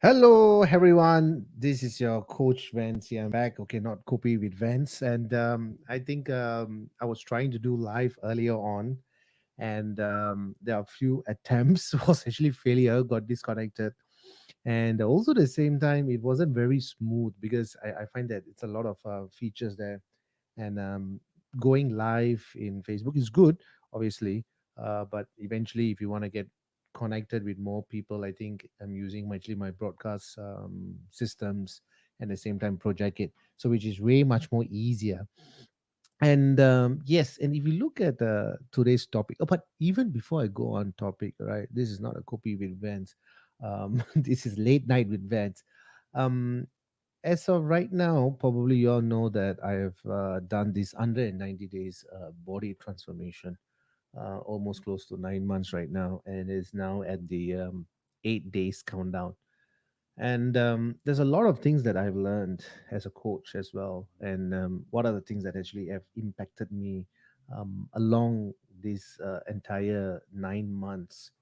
Hello, everyone. This is your coach Vance. Here I'm back. Okay, not copy with Vance. And I think I was trying to do live earlier on, and there are a few attempts. Was actually failure. Got disconnected, and also at the same time, it wasn't very smooth because I find that it's a lot of features there, and going live in Facebook is good, obviously, but eventually, if you want to get connected with more people, I think I'm using actually my broadcast systems and at the same time project it, so which is way much more easier. And yes, and if you look at today's topic, oh, but even before I go on topic, right, this is not a copy with Vans. This is late night with Vans. um, as of right now, probably you all know that I have done this 190 days body transformation, almost close to 9 months right now, and is now at the 8 days countdown. And there's a lot of things that I've learned as a coach as well. And what are the things that actually have impacted me along this entire 9 months?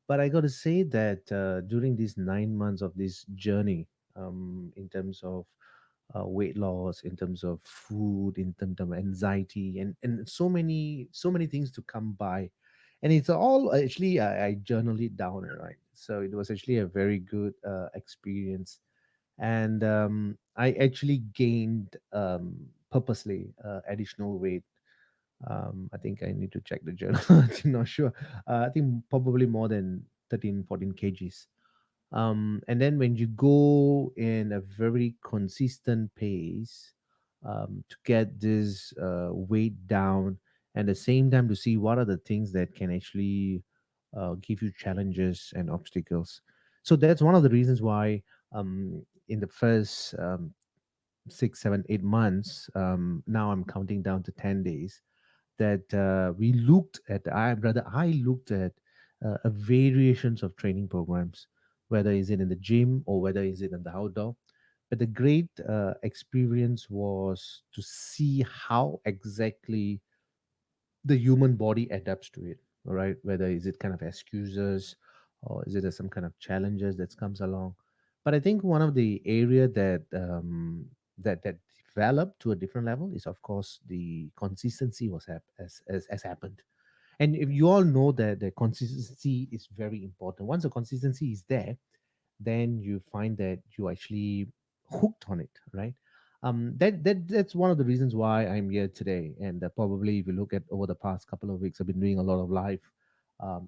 But I got to say that during these 9 months of this journey, in terms of weight loss, in terms of food, in terms of anxiety, and so many things to come by, and it's all actually I journal it down, right? So it was actually a very good experience, and I actually gained purposely additional weight. I think I need to check the journal. I'm not sure. I think probably more than 13, 14 kgs. And then when you go in a very consistent pace to get this weight down, and at the same time to see what are the things that can actually give you challenges and obstacles. So that's one of the reasons why in the first 6, 7, 8 months, now I'm counting down to 10 days, that we looked at, I looked at variations of training programs, whether is it in the gym or whether is it in the outdoor. But the great experience was to see how exactly the human body adapts to it. All right, whether is it kind of excuses or is it some kind of challenges that comes along. But I think one of the area that that developed to a different level is, of course, the consistency was as happened. And if you all know that the consistency is very important, once the consistency is there, then you find that you actually hooked on it, right? That's one of the reasons why I'm here today. And probably, if you look at over the past couple of weeks, I've been doing a lot of live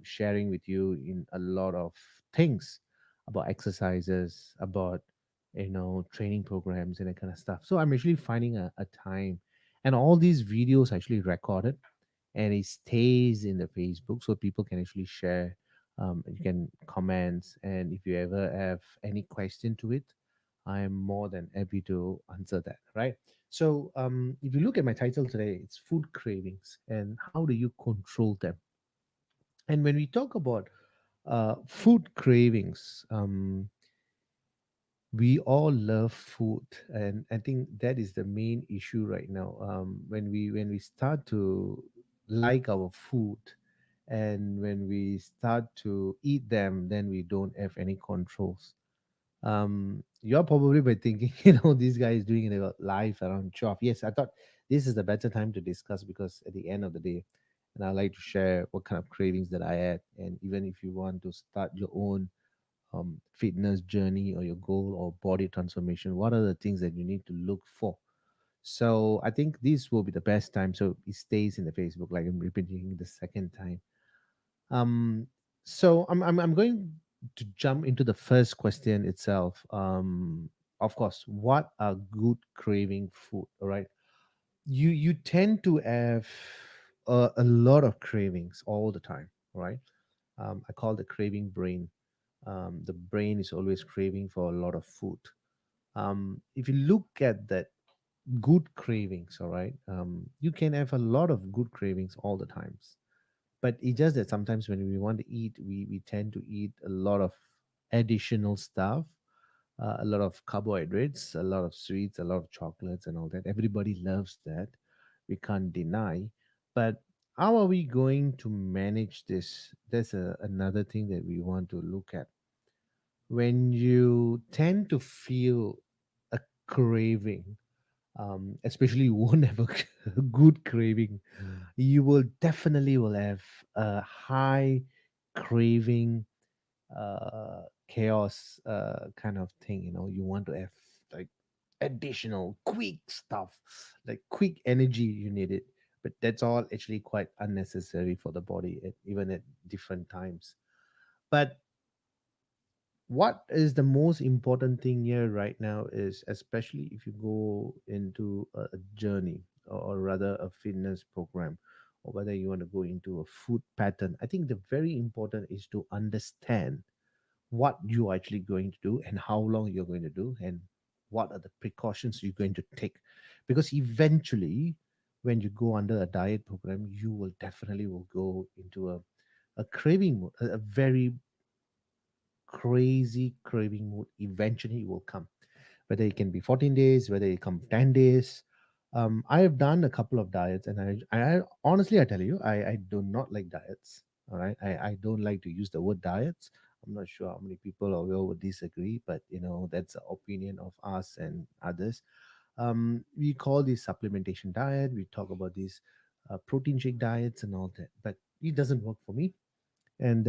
sharing with you in a lot of things about exercises, about training programs and that kind of stuff. So I'm actually finding a time, and all these videos are actually recorded, and it stays in the Facebook so people can actually share. You can comment, and if you ever have any question to it, I am more than happy to answer that. Right. So, if you look at my title today, it's food cravings and how do you control them. And when we talk about food cravings, we all love food, and I think that is the main issue right now. When we start to like our food, and when we start to eat them, then we don't have any controls. You're probably by thinking, this guy is doing it about live around 12. Yes, I thought this is the better time to discuss, because at the end of the day, and I like to share what kind of cravings that I had. And even if you want to start your own fitness journey or your goal or body transformation, what are the things that you need to look for? So I think this will be the best time. So it stays in the Facebook, like I'm repeating the second time. Um, so I'm going to jump into the first question itself. Of course, what are good craving food? All right, you tend to have a lot of cravings all the time, right? I call the craving brain. The brain is always craving for a lot of food. If you look at that good cravings, all right, you can have a lot of good cravings all the times, but it's just that sometimes when we want to eat, we tend to eat a lot of additional stuff, a lot of carbohydrates, a lot of sweets, a lot of chocolates, and all that. Everybody loves that. We can't deny. But how are we going to manage this? There's another thing that we want to look at. when you tend to feel a craving, especially you won't have a good craving, you will definitely will have a high craving, chaos, kind of thing. You want to have like additional quick stuff, like quick energy. You need it, but that's all actually quite unnecessary for the body, even at different times. But what is the most important thing here right now is, especially if you go into a journey, or rather a fitness program, or whether you want to go into a food pattern, I think the very important is to understand what you're actually going to do and how long you're going to do, and what are the precautions you're going to take. Because eventually, when you go under a diet program, you will definitely will go into a craving mode, a very crazy craving mood eventually will come, whether it can be 14 days, whether it come 10 days. I have done a couple of diets, and I honestly, I tell you, I do not like diets. All right. I don't like to use the word diets. I'm not sure how many people or will would disagree, but that's the opinion of us and others. We call this supplementation diet. We talk about these protein shake diets and all that, but it doesn't work for me. And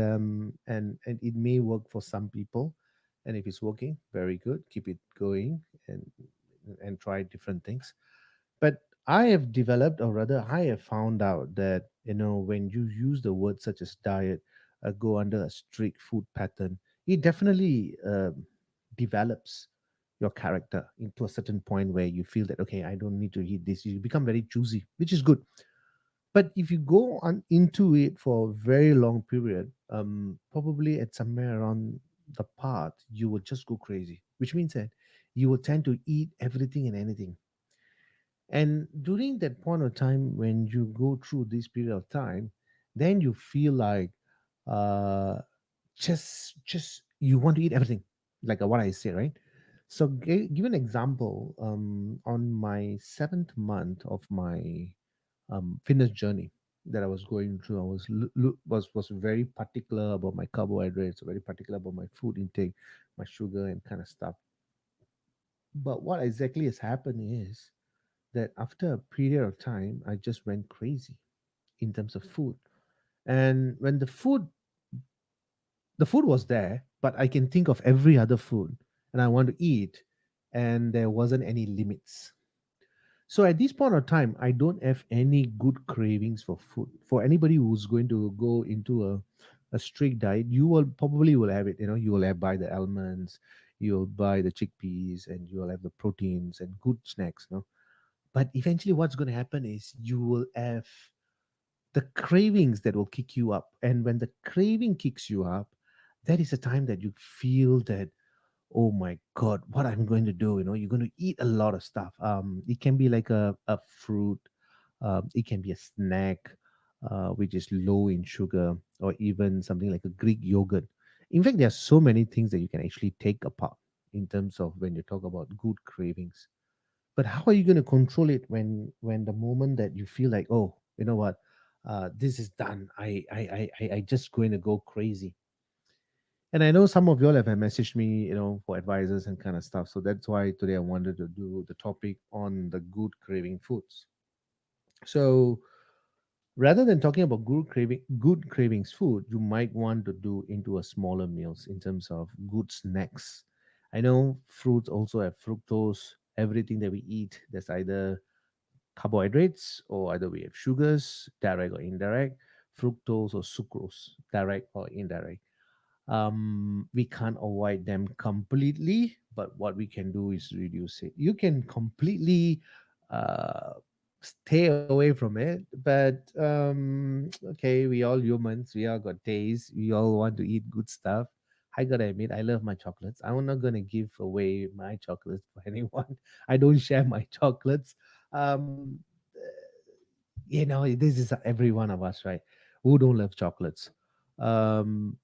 it may work for some people, and if it's working, very good, keep it going, and try different things. But I have developed, or rather I have found out that when you use the word such as diet, go under a strict food pattern, it definitely develops your character into a certain point where you feel that, okay, I don't need to eat this. You become very choosy, which is good. But if you go on into it for a very long period, probably at somewhere around the part, you will just go crazy, which means that you will tend to eat everything and anything. And during that point of time, when you go through this period of time, then you feel like, uh, just you want to eat everything, like what I say, right? So, give an example. On my seventh month of my fitness journey that I was going through, I was very particular about my carbohydrates, very particular about my food intake, my sugar and kind of stuff. But what exactly has happened is that after a period of time, I just went crazy in terms of food. And when the food was there, but I can think of every other food and I want to eat, and there wasn't any limits. So at this point of time, I don't have any good cravings for food. For anybody who's going to go into a strict diet, you will probably will have it. You will have buy the almonds, you'll buy the chickpeas, and you will have the proteins and good snacks. But eventually, what's going to happen is you will have the cravings that will kick you up. And when the craving kicks you up, that is a time that you feel that, oh my God, what I'm going to do. You're going to eat a lot of stuff. It can be like a fruit, it can be a snack, which is low in sugar, or even something like a Greek yogurt. In fact, there are so many things that you can actually take apart in terms of when you talk about good cravings. But how are you going to control it when the moment that you feel like, oh, you know what, this is done, I just going to go crazy. And I know some of y'all have messaged me, for advisors and kind of stuff. So that's why today I wanted to do the topic on the good craving foods. So rather than talking about good cravings food, you might want to do into a smaller meals in terms of good snacks. I know fruits also have fructose. Everything that we eat, there's either carbohydrates, or either we have sugars, direct or indirect, fructose or sucrose, direct or indirect. We can't avoid them completely, but what we can do is reduce it. You can completely uh, stay away from it, but okay, we all humans, we all got taste, we all want to eat good stuff. I gotta admit, I love my chocolates. I'm not gonna give away my chocolates for anyone. I don't share my chocolates. um this is every one of us, right? Who don't love chocolates? um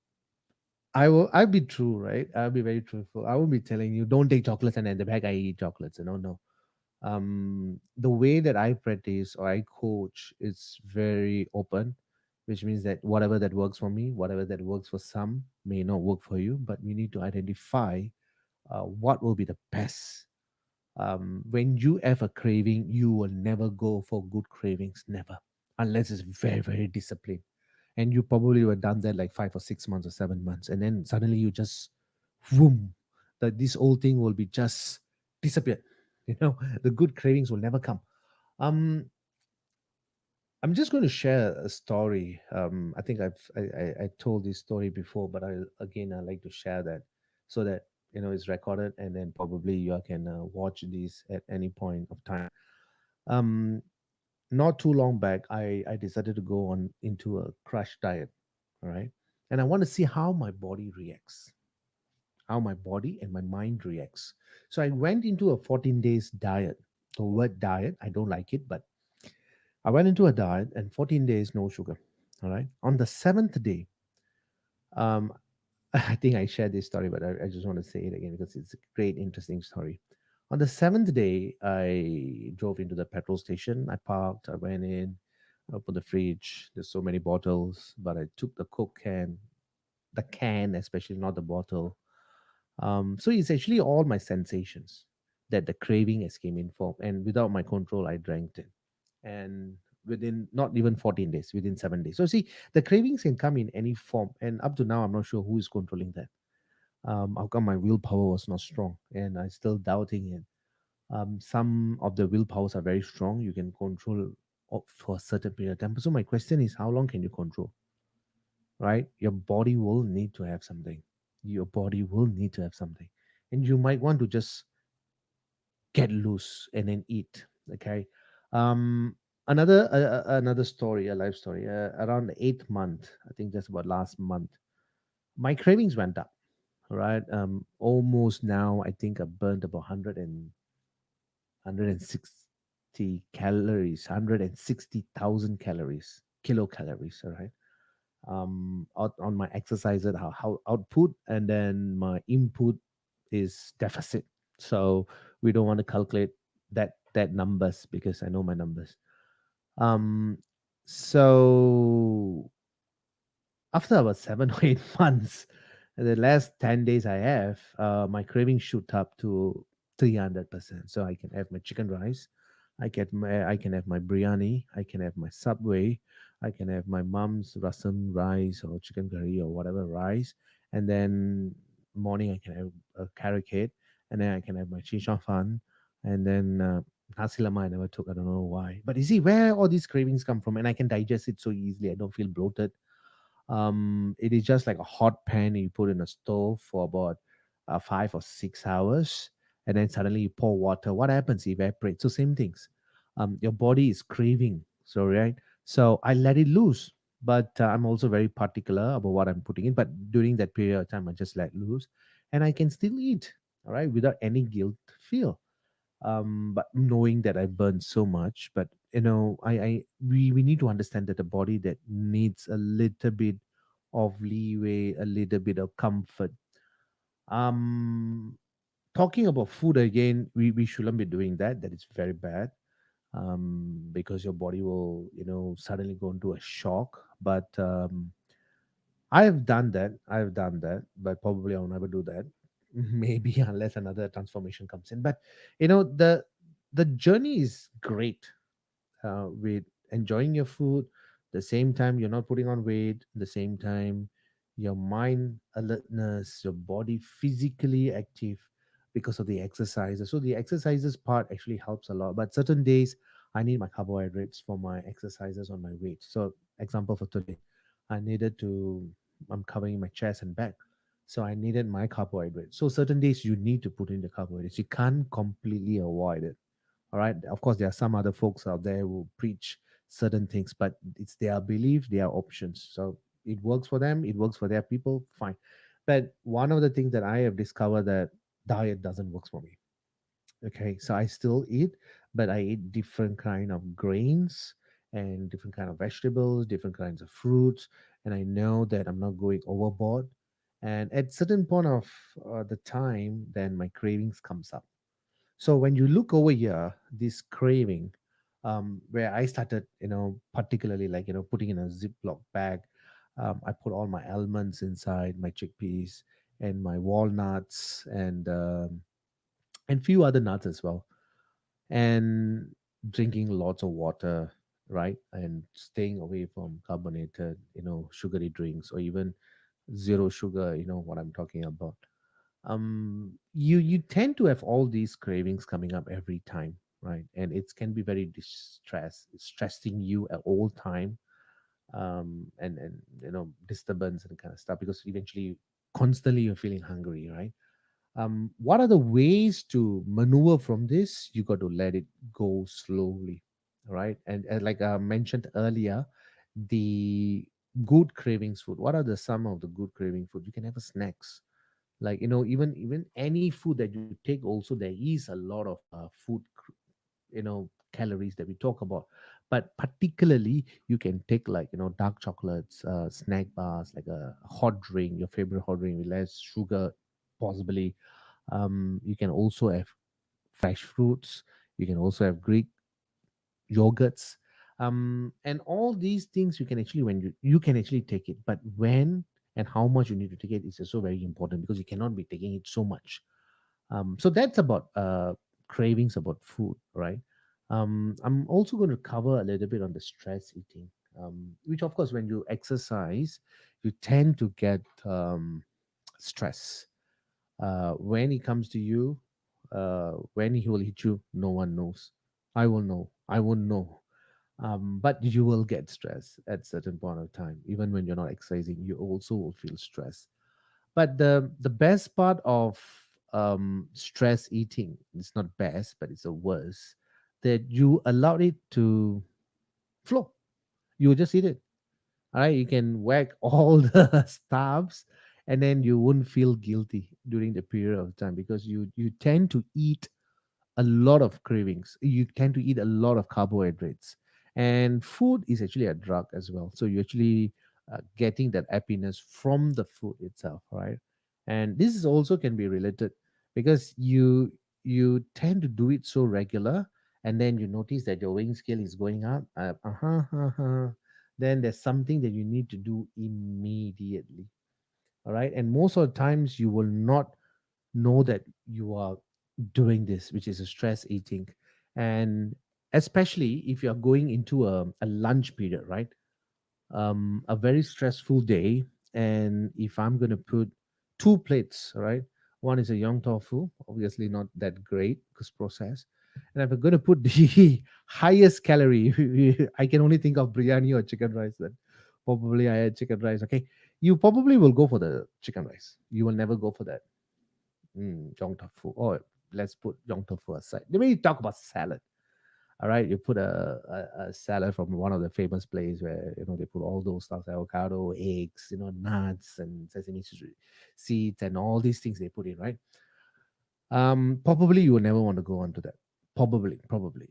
I'll be true, right? I'll be very truthful. I won't be telling you don't take chocolates and in the back I eat chocolates. No. The way that I practice or I coach is very open, which means that whatever that works for me, whatever that works for some, may not work for you. But we need to identify what will be the best. When you have a craving, you will never go for good cravings, never, unless it's very, very disciplined. And you probably were done that like 5 or 6 months or 7 months, and then suddenly you just, boom, that this whole thing will be just disappeared. You know, the good cravings will never come. Um, I'm just going to share a story. I think I told this story before, but I like to share that so that it's recorded, and then probably you can watch this at any point of time. Um, Not too long back, I decided to go on into a crash diet. All right, and I want to see how my body reacts, how my body and my mind reacts. So I went into a 14 days diet. The word diet, I don't like it, but I went into a diet and 14 days no sugar. All right. On the seventh day, um, I think I shared this story, but I just want to say it again because it's a great, interesting story. On the seventh day, I drove into the petrol station. I parked. I went in, opened the fridge. There's so many bottles, but I took the Coke can, the can especially, not the bottle. So it's actually all my sensations that the craving has came in for, and without my control, I drank it, and within not even 14 days, within 7 days. So see, the cravings can come in any form, and up to now, I'm not sure who is controlling that. How come my willpower was not strong, and I still doubting it. Some of the willpowers are very strong. You can control for a certain period of time. So my question is, how long can you control? Right? Your body will need to have something. Your body will need to have something, and you might want to just get loose and then eat. Okay. um another story, a life story, around the 8th month, I think that's about last month, my cravings went up. All right. Almost now I think I burned about 160 calories, 160,000 calories, kilocalories. All right. Out on my exercises, how output, and then my input is deficit. So we don't want to calculate that numbers because I know my numbers. um so after about 7 or 8 months, the last 10 days I have, my craving shoot up to 300%. So I can have my chicken rice, I can have my biryani, I can have my Subway, I can have my mom's rasam rice or chicken curry or whatever rice, and then morning I can have a carrot cake, and then I can have my chin fan, and then nasi lemak I never took. I don't know why, but you see where all these cravings come from, and I can digest it so easily. I don't feel bloated. It is just like a hot pan you put in a stove for about 5 or 6 hours, and then suddenly you pour water. What happens? It evaporates. So same things. Your body is craving. So right. So I let it loose, but I'm also very particular about what I'm putting in. But during that period of time, I just let loose, and I can still eat. All right, without any guilt feel. But knowing that I burned so much, but we need to understand that the body that needs a little bit of leeway, a little bit of comfort. um Talking about food again, we shouldn't be doing that. That is very bad. Because your body will suddenly go into a shock. But I've done that, but probably I'll never do that. Maybe unless another transformation comes in. But the journey is great, with enjoying your food. The same time you're not putting on weight. The same time your mind alertness, your body physically active because of the exercises. So the exercises part actually helps a lot. But certain days I need my carbohydrates for my exercises on my weight. So example for today, I needed to I'm covering my chest and back. So I needed my carbohydrates. So certain days you need to put in the carbohydrates. You can't completely avoid it. All right. Of course, there are some other folks out there who preach certain things, but it's their belief, their options. So it works for them, it works for their people, fine. But one of the things that I have discovered, that diet doesn't work for me. Okay, so I still eat, but I eat different kind of grains and different kind of vegetables, different kinds of fruits, and I know that I'm not going overboard. And at certain point of the time, then my cravings comes up. So when you look over here, this craving, where I started, particularly like, putting in a Ziploc bag. I put all my almonds inside, my chickpeas, and my walnuts, and few other nuts as well, and drinking lots of water, right, and staying away from carbonated, sugary drinks, or even zero sugar. You know what I'm talking about. You tend to have all these cravings coming up every time, right, and it can be very stressing you at all time, and disturbance and kind of stuff, because eventually constantly you're feeling hungry, right. What are the ways to maneuver from this? You got to let it go slowly, right? And like I mentioned earlier, the good cravings food. What are the some of the good craving food? You can have a snacks, like, even any food that you take. Also, there is a lot of calories that we talk about, but particularly you can take, like, dark chocolates, snack bars, like a hot drink, your favorite hot drink with less sugar, possibly. You can also have fresh fruits. You can also have Greek yogurts, and all these things you can actually, when you can actually take it, but when and how much you need to take it is also very important, because you cannot be taking it so much. So that's about cravings about food, right? I'm also going to cover a little bit on the stress eating, which, of course, when you exercise, you tend to get stress. When it comes to you, when he will hit you, no one knows. I will know. I won't know. But you will get stress at certain point of time. Even when you're not exercising, you also will feel stress. But the best part of stress eating, it's not best, but it's the worst, that you allowed it to flow. You will just eat it. All right, you can whack all the stuffs, and then you won't feel guilty during the period of time, because you tend to eat a lot of cravings. You tend to eat a lot of carbohydrates, and food is actually a drug as well. So you're actually getting that happiness from the food itself, right? And this is also can be related, because you tend to do it so regular, and then you notice that your weighing scale is going up. Then there's something that you need to do immediately. All right, and most of the times you will not know that you are doing this, which is a stress eating. And especially if you're going into a lunch period, right? A very stressful day. And if I'm going to put two plates, right? One is a young tofu, obviously not that great because processed. And if I'm going to put the highest calorie, I can only think of biryani or chicken rice. Then probably I had chicken rice. Okay, you probably will go for the chicken rice. You will never go for that Yong tofu. Or let's put Yong tofu aside. Let me talk about salad. All right, you put a salad from one of the famous places where they put all those stuff, avocado, eggs, nuts and sesame seeds and all these things they put in, right? Probably you will never want to go on to that. Probably.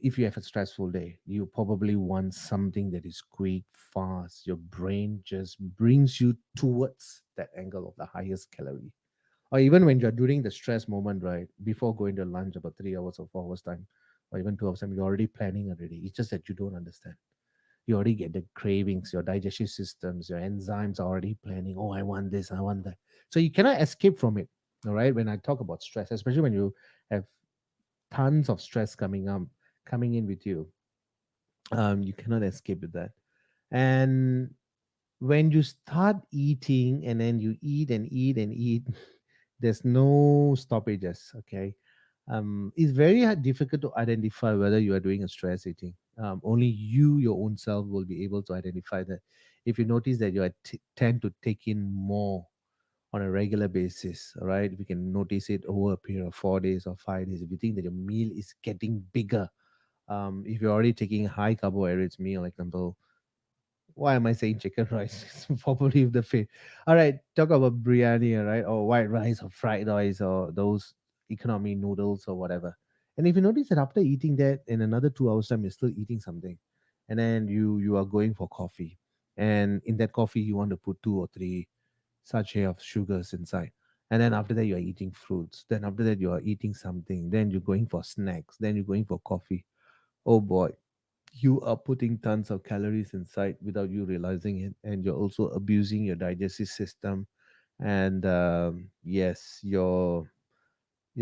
If you have a stressful day, you probably want something that is quick, fast. Your brain just brings you towards that angle of the highest calorie. Or even when you're during the stress moment, right, before going to lunch about 3 hours or 4 hours time, or even 2 hours time, you're already planning already. It's just that you don't understand. You already get the cravings, your digestive systems, your enzymes are already planning. Oh, I want this, I want that. So you cannot escape from it. All right. When I talk about stress, especially when you have tons of stress coming in with you, you cannot escape with that. And when you start eating, and then you eat and eat and eat, there's no stoppages. Okay. It's very difficult to identify whether you are doing a stress eating. Only you, your own self, will be able to identify that. If you notice that you tend to take in more on a regular basis, all right, we can notice it over a period of 4 days or 5 days. If you think that your meal is getting bigger, if you're already taking high carbohydrates meal, like example, why am I saying chicken rice? It's probably the fit. All right, talk about biryani, all right, or white rice or fried rice or those economy noodles or whatever. And if you notice that after eating that, in another 2 hours time, you're still eating something, and then you are going for coffee, and in that coffee you want to put 2 or 3 sachet of sugars inside. And then after that, you are eating fruits. Then after that, you are eating something. Then you're going for snacks. Then you're going for coffee. Oh boy, you are putting tons of calories inside without you realizing it, and you're also abusing your digestive system. And yes, your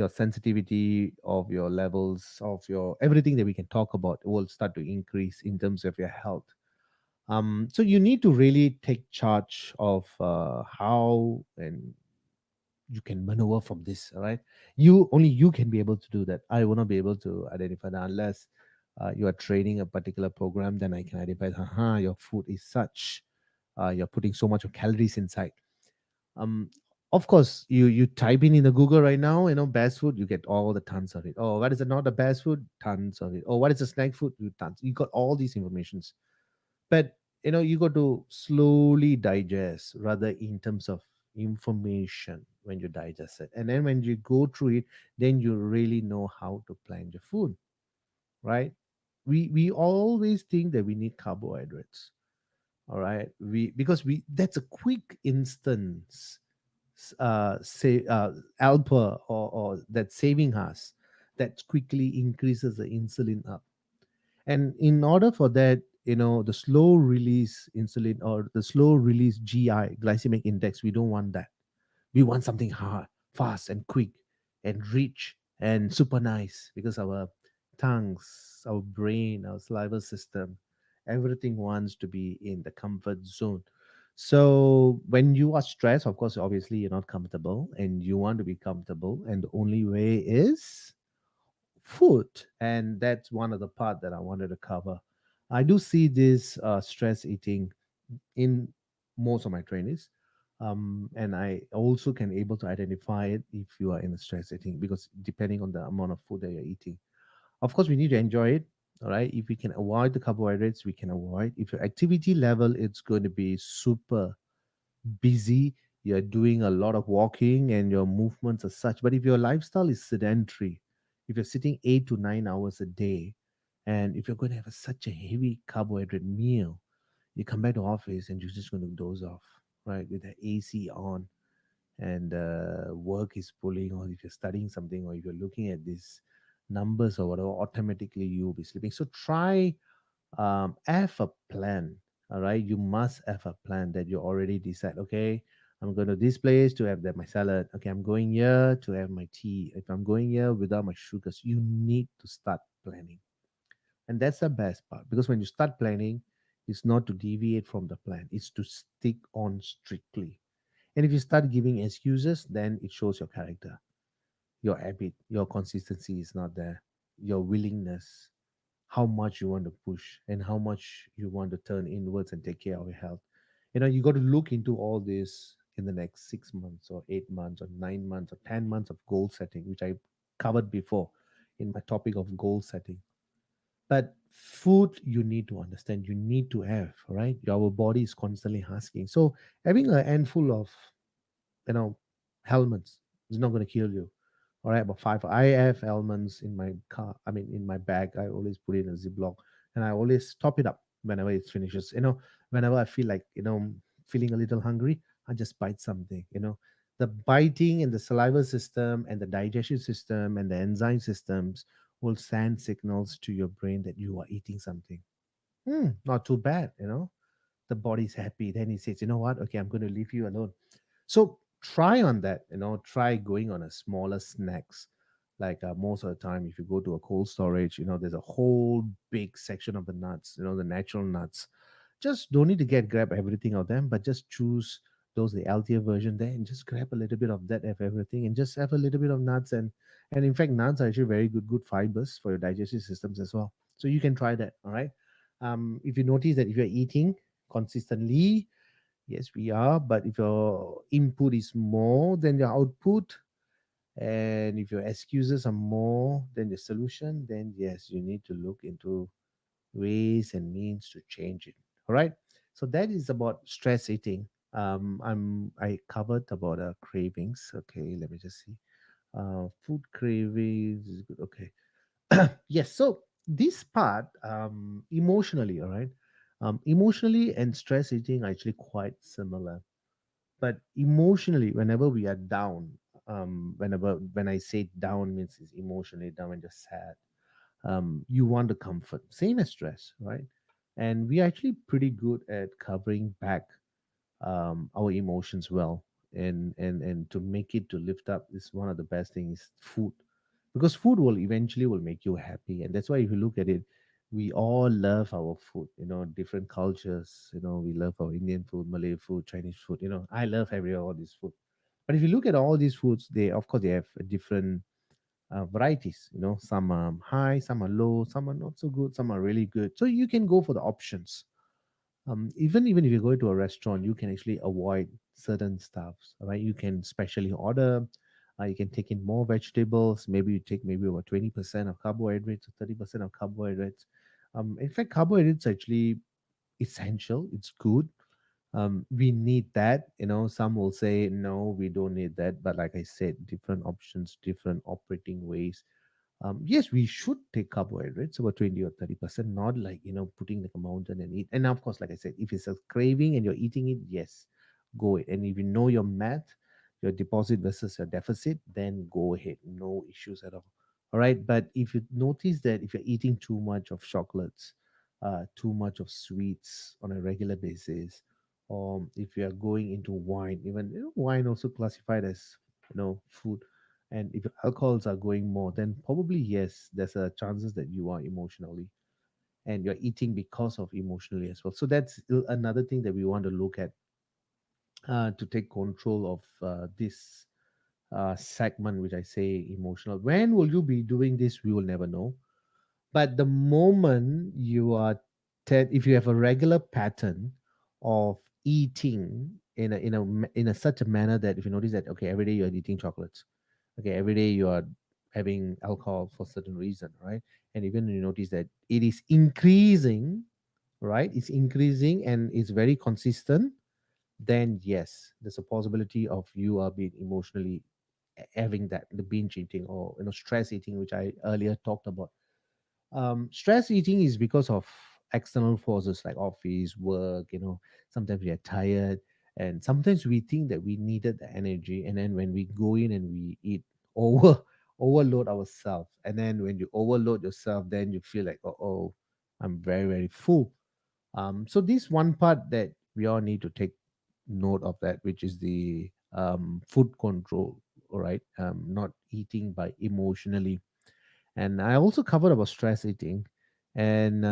sensitivity of your levels of your everything that we can talk about will start to increase in terms of your health. So you need to really take charge of how and you can maneuver from this. All right, you only you can be able to do that. I will not be able to identify that unless you are training a particular program. Then I can identify, your food is such, you're putting so much of calories inside. um of course, you type in the Google right now, best food, you get all the tons of it. Oh, what is it not the best food? Tons of it. Oh, what is the snack food? You tons, you got all these informations. But you got to slowly digest rather in terms of information when you digest it, and then when you go through it, then you really know how to plan your food, right? We always think that we need carbohydrates. All right, we because we that's a quick instance, say alpha, or that saving us, that quickly increases the insulin up. And in order for that, the slow release insulin or the slow release GI, glycemic index, we don't want that. We want something hard, fast, and quick, and rich, and super nice, because our tongues, our brain, our saliva system, everything wants to be in the comfort zone. So when you are stressed, of course, obviously you're not comfortable and you want to be comfortable. And the only way is food. And that's one of the part that I wanted to cover. I do see this stress eating in most of my trainees, and I also can able to identify it if you are in a stress eating, because depending on the amount of food that you're eating, of course we need to enjoy it. All right, if we can avoid the carbohydrates, we can avoid. If your activity level, it's going to be super busy, you're doing a lot of walking and your movements are such. But if your lifestyle is sedentary, if you're sitting 8 to 9 hours a day, and if you're going to have such a heavy carbohydrate meal, you come back to office and you're just going to doze off, right, with the AC on, and work is pulling, or if you're studying something, or if you're looking at these numbers or whatever, automatically you'll be sleeping. So try, have a plan. All right, you must have a plan that you already decide. Okay, I'm going to this place to have that my salad. Okay, I'm going here to have my tea. If I'm going here without my sugars, you need to start planning. And that's the best part, because when you start planning, it's not to deviate from the plan, it's to stick on strictly. And if you start giving excuses, then it shows your character, your habit, your consistency is not there, your willingness, how much you want to push and how much you want to turn inwards and take care of your health. You got to look into all this in the next 6 months or 8 months or 9 months or 10 months of goal setting, which I covered before in my topic of goal setting. But food, you need to understand, you need to have, right? Our body is constantly asking. So having a handful of, you know, helmets is not going to kill you. All right, about five. I have elements in my car. I mean, in my bag. I always put it in a Ziploc, and I always top it up whenever it finishes. Whenever I feel like feeling a little hungry, I just bite something. The biting and the saliva system and the digestion system and the enzyme systems will send signals to your brain that you are eating something. Not too bad. The body's happy. Then he says, you know what? Okay, I'm going to leave you alone. So try on that. Try going on a smaller snacks. Like most of the time, if you go to a cold storage, there's a whole big section of the nuts. The natural nuts. Just don't need to grab everything of them, but just choose those the healthier version there, and just grab a little bit of that of everything, and just have a little bit of nuts. And in fact, nuts are actually very good fibers for your digestive systems as well. So you can try that. All right. If you notice that if you're eating consistently, yes, we are. But if your input is more than your output, and if your excuses are more than the solution, then yes, you need to look into ways and means to change it. All right. So that is about stress eating. I covered about cravings. Okay, let me just see. Food cravings is good. Okay. Yes. So this part, emotionally, all right. Emotionally and stress eating are actually quite similar. But emotionally, whenever we are down, when I say down means it's emotionally down and just sad. You want the comfort, same as stress, right? And we are actually pretty good at covering back our emotions well, and to make it to lift up is one of the best things. Food, because food will eventually will make you happy, and that's why if you look at it, we all love our food. Different cultures. We love our Indian food, Malay food, Chinese food. I love every all this food. But if you look at all these foods, they of course they have a different varieties. Some are high, some are low, some are not so good, some are really good. So you can go for the options. Even if you go to a restaurant, you can actually avoid certain stuffs, right? You can specially order. You can take in more vegetables. Maybe you take maybe about 20% of carbohydrates or 30% of carbohydrates. In fact, carbohydrates are actually essential. It's good. We need that. Some will say no, we don't need that. But like I said, different options, different operating ways. Yes, we should take carbohydrates about 20 or 30%, not like, putting like a mountain and eat. And of course, like I said, if it's a craving and you're eating it, yes, go it. And if you know your math, your deposit versus your deficit, then go ahead. No issues at all. All right. But if you notice that if you're eating too much of chocolates, too much of sweets on a regular basis, or if you are going into wine, even wine also classified as food, and if your alcohols are going more, then probably yes, there's a chances that you are emotionally and you're eating because of emotionally as well. So that's another thing that we want to look at, to take control of this segment, which I say emotional. When will you be doing this? We will never know. But the moment you are, if you have a regular pattern of eating in a such a manner that if you notice that okay, every day you are eating chocolates, okay, every day you are having alcohol for certain reason, right? And even you notice that it is increasing, right? It's increasing and it's very consistent. Then yes, there's a possibility of you are being emotionally having that the binge eating or stress eating, which I earlier talked about. Stress eating is because of external forces like office work. Sometimes we are tired, and sometimes we think that we needed the energy, and then when we go in and we eat over overload ourselves, and then when you overload yourself, then you feel like, oh, I'm very very full. So this one part that we all need to take note of, that which is the food control. All right, not eating by emotionally. And I also covered about stress eating and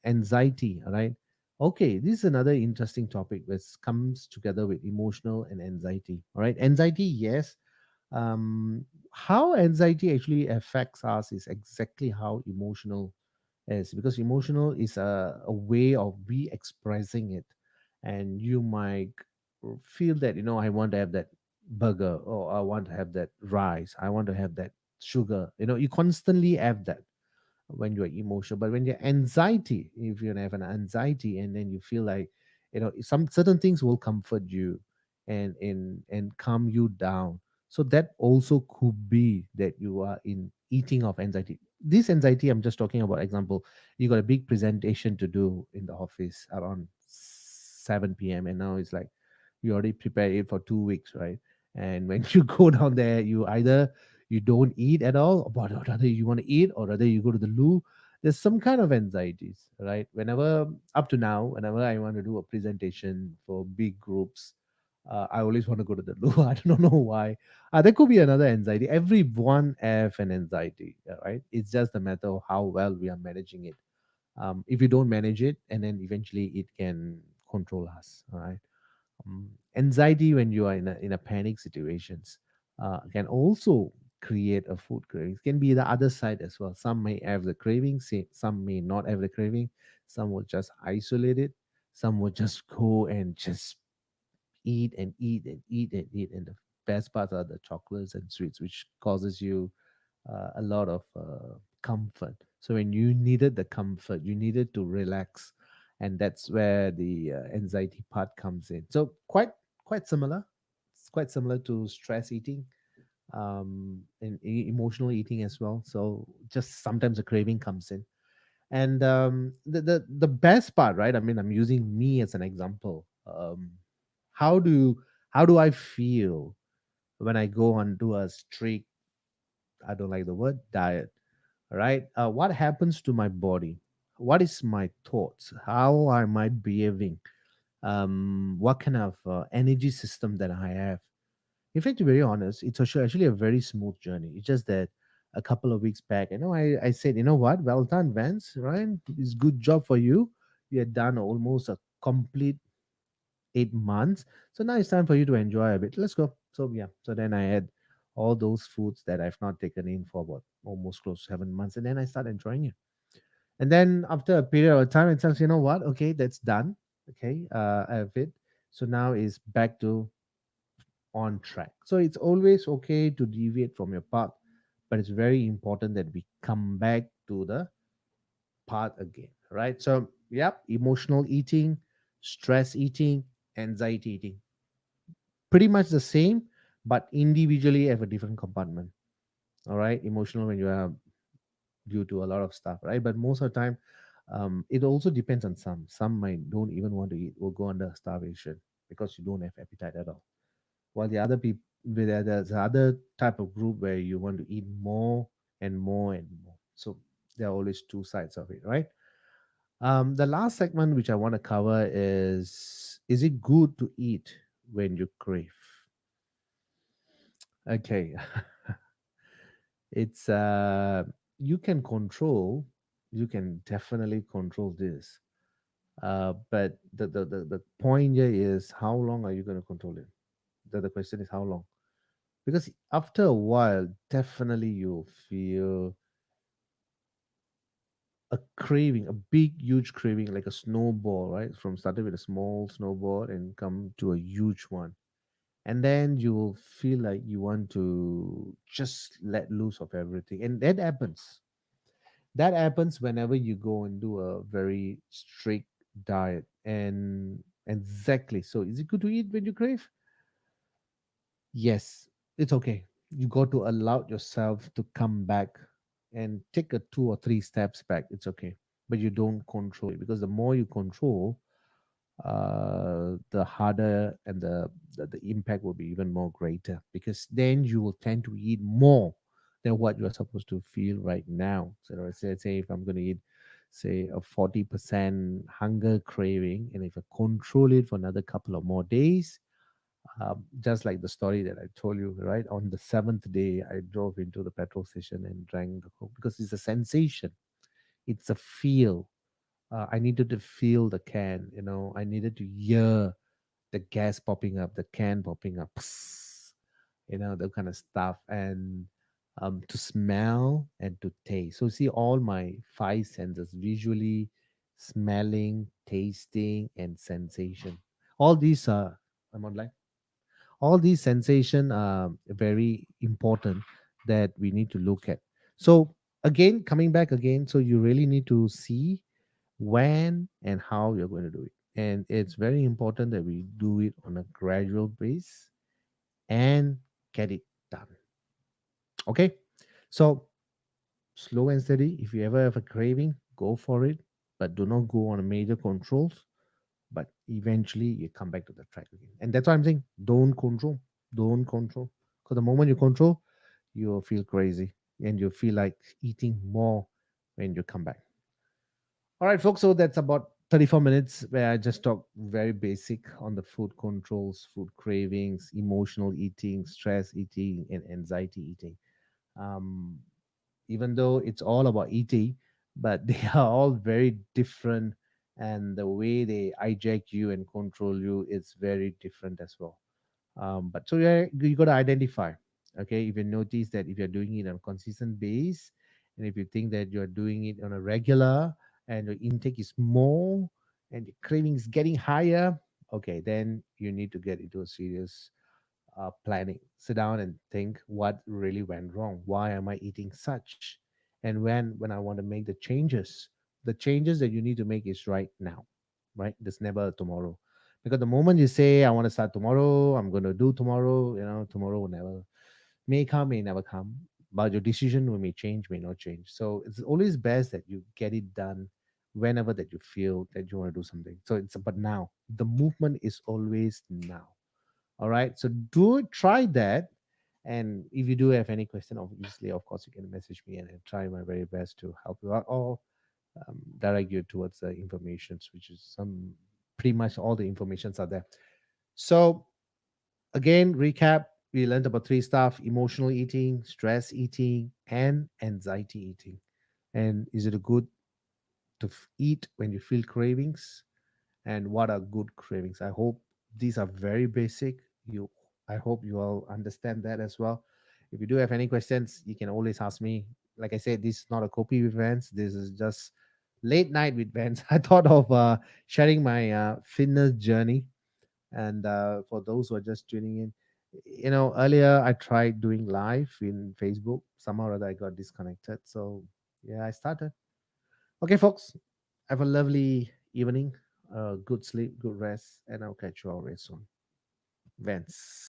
anxiety. All right. Okay, this is another interesting topic which comes together with emotional and anxiety. All right, anxiety, yes. How anxiety actually affects us is exactly how emotional is, because emotional is a way of we expressing it. And you might feel that I want to have that burger, or I want to have that rice, I want to have that sugar. You constantly have that when you're emotional. But when you're anxiety, if you have an anxiety and then you feel like some certain things will comfort you and calm you down. So that also could be that you are in eating of anxiety. This anxiety I'm just talking about, example, you got a big presentation to do in the office around 7 p.m., and now it's like you already prepared it for 2 weeks, right? And when you go down there, you either you don't eat at all, but rather you want to eat, or rather you go to the loo. There's some kind of anxieties, right? Whenever up to now, whenever I want to do a presentation for big groups, I always want to go to the loo. I don't know why. There could be another anxiety. Everyone have an anxiety, right? It's just a matter of how well we are managing it. If you don't manage it, and then eventually it can control us, all right? Anxiety when you are in a panic situations can also create a food craving. It can be the other side as well. Some may have the craving, some may not have the craving. Some will just isolate it. Some will just go and just eat and eat and eat and eat. And the best part are the chocolates and sweets, which causes you a lot of comfort. So when you needed the comfort, you needed to relax, and that's where the anxiety part comes in. So quite similar. It's quite similar to stress eating, and emotional eating as well. So just sometimes a craving comes in, and the best part, right? I mean, I'm using me as an example. How do how do I feel when I go on to a strict, I don't like the word diet, right? What happens to my body? What is my thoughts? How am I behaving? What kind of energy system that I have? In fact, to be very honest, it's actually a very smooth journey. It's just that a couple of weeks back, I said, you know what? Well done, Vance, right? It's good job for you. You had done almost a complete 8 months. So now it's time for you to enjoy a bit. Let's go. So yeah. So then I had all those foods that I've not taken in for about almost close to 7 months. And then I started enjoying it. And then after a period of time, it says, you know what? Okay, that's done. Okay, I have it. So now is back to on track. So it's always okay to deviate from your path, but it's very important that we come back to the path again, right? So, yep, emotional eating, stress eating, anxiety eating, pretty much the same, but individually have a different compartment. All right, emotional when you are due to a lot of stuff, right? But most of the time, it also depends on some. Some might don't even want to eat or go under starvation because you don't have appetite at all. While the other people, there's other type of group where you want to eat more and more and more. So there are always two sides of it, right? The last segment which I want to cover is it good to eat when you crave? Okay. It's you can control, you can definitely control this. But the point here is how long are you going to control it? The question is how long? Because after a while, definitely you'll feel a craving, a big, huge craving, like a snowball, right? From starting with a small snowball and come to a huge one. And then you will feel like you want to just let loose of everything. And that happens. That happens whenever you go and do a very strict diet. And exactly. So is it good to eat when you crave? Yes, it's okay. You got to allow yourself to come back and take a 2 or 3 steps back. It's okay. But you don't control it because the more you control, the harder and the impact will be even more greater because then you will tend to eat more than what you're supposed to feel right now. So let's say if I'm going to eat, say, a 40% hunger craving, and if I control it for another couple of more days, just like the story that I told you, right? On the seventh day, I drove into the petrol station and drank the Coke because it's a sensation, it's a feel. I needed to feel the can, I needed to hear the gas popping up, the can popping up, that kind of stuff, and to smell and to taste. So, see, all my 5 senses visually, smelling, tasting, and sensation. All these are, I'm online all these sensation are very important that we need to look at. So again, coming back again, so you really need to see when and how you're going to do it, and it's very important that we do it on a gradual base and get it done. Okay, so slow and steady. If you ever have a craving, go for it, but do not go on a major controls. But eventually you come back to the track again, and that's why I'm saying don't control, because the moment you control, you'll feel crazy and you feel like eating more when you come back. All right, folks, so that's about 34 minutes where I just talk very basic on the food controls, food cravings, emotional eating, stress eating, and anxiety eating. um, Even though it's all about eating, but they are all very different, and the way they hijack you and control you is very different as well. But so yeah, you got to identify. Okay, if you notice that if you're doing it on a consistent base, and if you think that you're doing it on a regular, and your intake is more, and your craving is getting higher, okay, then you need to get into a serious planning. Sit down and think what really went wrong. Why am I eating such? And when I want to make the changes that you need to make is right now, right? There's never tomorrow, because the moment you say I want to start tomorrow, I'm going to do tomorrow. Tomorrow will never may come, may never come. But your decision may change, may not change. So it's always best that you get it done whenever that you feel that you want to do something. So it's about now. The movement is always now. All right. So do try that. And if you do have any question, obviously, of course, you can message me, and I'll try my very best to help you out, or direct you towards the informations, which is some pretty much all the informations are there. So again, recap: we learned about three stuff: emotional eating, stress eating, and anxiety eating. And is it a good to eat when you feel cravings? And what are good cravings? I hope these are very basic. I hope you all understand that as well. If you do have any questions, you can always ask me. Like I said, this is not a copy with Vance. This is just late night with Vance. I thought of sharing my fitness journey. And for those who are just tuning in, earlier I tried doing live in Facebook. Somehow or other I got disconnected. So yeah, I started. Okay, folks, have a lovely evening. Good sleep, good rest, and I'll catch you all very soon. Vance.